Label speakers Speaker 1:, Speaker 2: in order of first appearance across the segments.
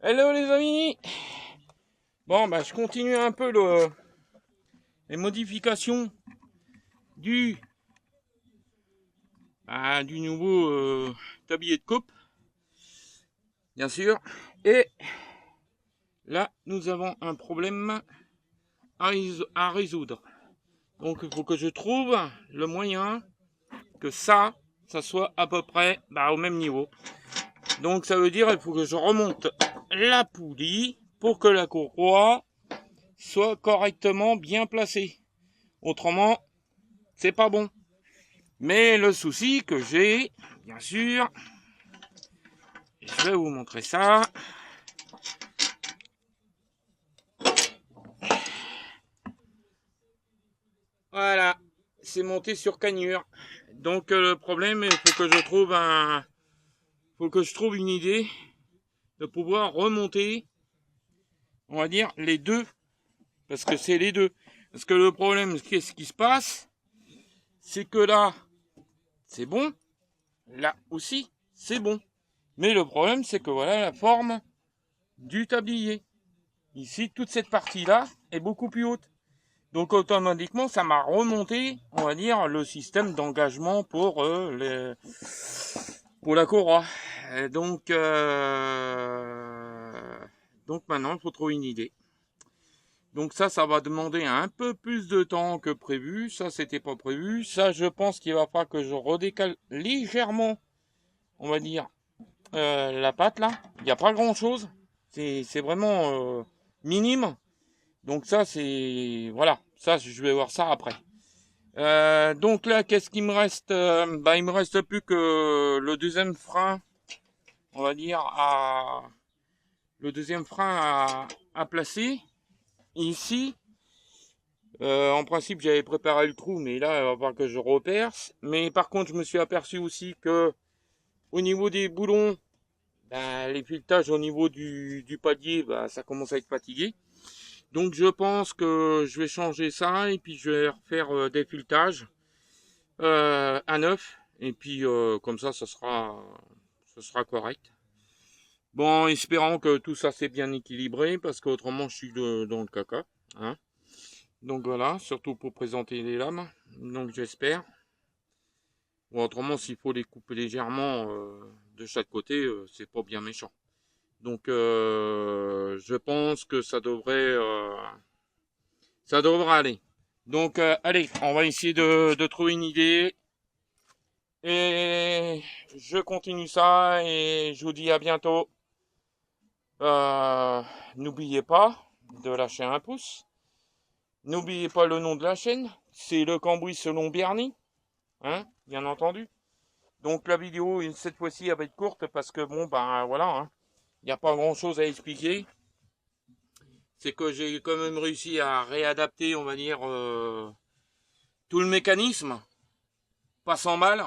Speaker 1: Hello les amis. Bon bah je continue un peu les modifications du, du nouveau tablier de coupe, bien sûr. Et là nous avons un problème à résoudre. Donc il faut que je trouve le moyen que ça soit à peu près au même niveau. Donc ça veut dire il faut que je remonte la poulie pour que la courroie soit correctement bien placée. Autrement, c'est pas bon. Mais le souci que j'ai, bien sûr, je vais vous montrer ça. Voilà, c'est monté sur canure. Donc le problème, il faut que je trouve une idée de pouvoir remonter, on va dire, les deux. Parce que c'est les deux. Parce que le problème, qu'est-ce qui se passe? C'est que là, c'est bon. Là aussi, c'est bon. Mais le problème, c'est que voilà la forme du tablier. Ici, toute cette partie-là est beaucoup plus haute. Donc automatiquement, ça m'a remonté, on va dire, le système d'engagement pour la courroie. Et donc maintenant, il faut trouver une idée. Donc ça va demander un peu plus de temps que prévu. Ça, c'était pas prévu. Ça, je pense qu'il va falloir que je redécale légèrement, on va dire, la patte là. Il n'y a pas grand-chose. C'est vraiment minime. Donc ça, c'est... Voilà. Ça, je vais voir ça après. Donc là, qu'est-ce qu'il me reste? Il me reste plus que le deuxième frein, on va dire, le deuxième frein à placer. Ici, en principe, j'avais préparé le trou, mais là, il va falloir que je reperce. Mais par contre, je me suis aperçu aussi que au niveau des boulons, les filetages au niveau du palier, ça commence à être fatigué. Donc je pense que je vais changer ça et puis je vais refaire des filetages à neuf. Et puis comme ça sera correct. Bon, espérons que tout ça c'est bien équilibré parce qu'autrement je suis dans le caca. Hein. Donc voilà, surtout pour présenter les lames. Donc j'espère. Bon, autrement s'il faut les couper légèrement de chaque côté, c'est pas bien méchant. Donc je pense que ça devrait aller. Donc allez, on va essayer de trouver une idée. Et je continue ça et je vous dis à bientôt. N'oubliez pas de lâcher un pouce. N'oubliez pas le nom de la chaîne. C'est le Cambouis selon Bernie. Hein, bien entendu. Donc la vidéo, cette fois-ci, elle va être courte parce que bon, voilà. Hein, il n'y a pas grand-chose à expliquer. C'est que j'ai quand même réussi à réadapter, on va dire, tout le mécanisme. Pas sans mal.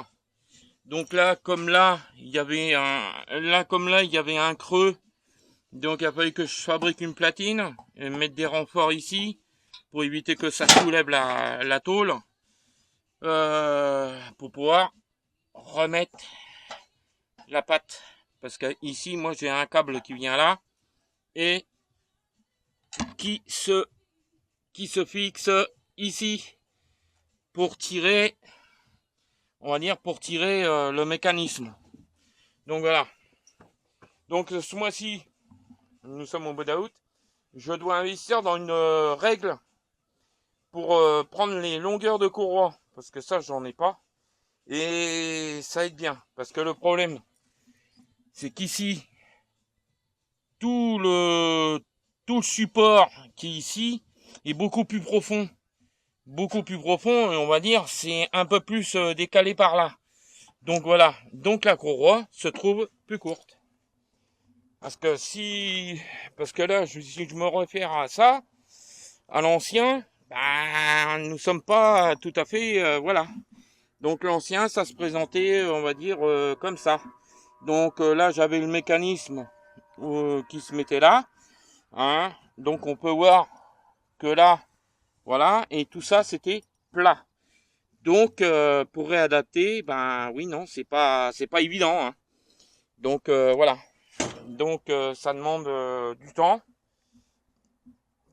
Speaker 1: Donc là, comme là, il y avait un creux. Donc il a fallu que je fabrique une platine et mettre des renforts ici pour éviter que ça soulève la tôle. Pour pouvoir remettre la patte. Parce que ici, moi j'ai un câble qui vient là et qui se fixe ici pour tirer, on va dire, pour tirer le mécanisme. Donc voilà. Donc ce mois-ci, nous sommes au mois d'août, je dois investir dans une règle pour prendre les longueurs de courroie, parce que ça j'en ai pas, et ça aide bien, parce que le problème, c'est qu'ici, tout le support qui est ici est beaucoup plus profond, et on va dire c'est un peu plus décalé par là. Donc voilà, donc la courroie se trouve plus courte. Parce que là, si je me réfère à ça, à l'ancien, nous sommes pas tout à fait, voilà. Donc l'ancien, ça se présentait, on va dire, comme ça. Donc là, j'avais le mécanisme qui se mettait là. Hein. Donc on peut voir que là, voilà, et tout ça, c'était plat. Donc pour réadapter, oui, non, c'est pas évident. Hein. Donc voilà. Donc ça demande du temps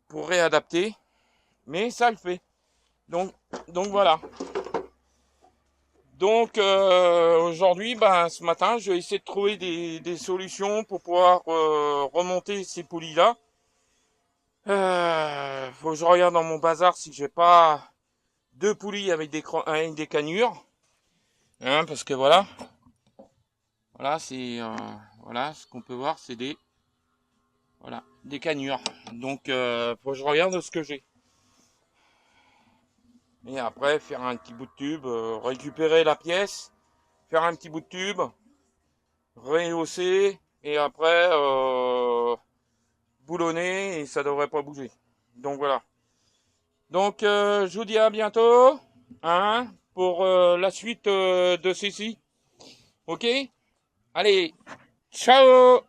Speaker 1: pour réadapter, mais ça le fait. Donc voilà. Donc aujourd'hui, ce matin, je vais essayer de trouver des solutions pour pouvoir remonter ces poulies là. Faut que je regarde dans mon bazar si j'ai pas deux poulies avec des canures, hein, parce que voilà, c'est voilà ce qu'on peut voir, c'est des canures. Donc faut que je regarde ce que j'ai. Et après faire un petit bout de tube, récupérer la pièce, faire un petit bout de tube, rehausser et après boulonner et ça devrait pas bouger. Donc voilà. Donc je vous dis à bientôt, hein, pour la suite de ceci. Ok? Allez, ciao!